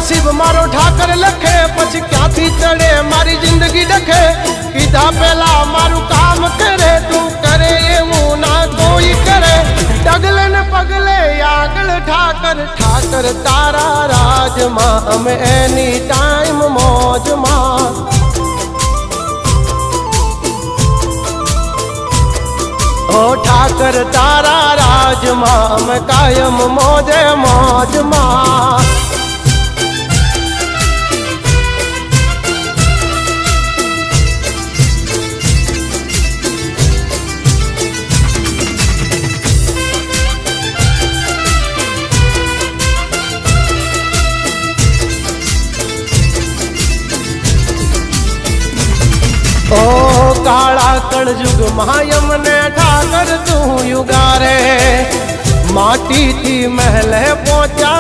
नसीब मारो ठाकर लखे पछी क्यांथी चढ़े मारी जिंदगी डखे कीधा पेला मारू काम करे तू करे एवं ना कोई करे डगले न पगले आगल ठाकर ठाकर तारा राज मां हम एनी टाइम मौज मां ओ ठाकर तारा राज मां हम कायम मौजे मौज मां ओ काला कलयुग मायम ने ठाकर तू युगारे माटी थी महल पहुंचा।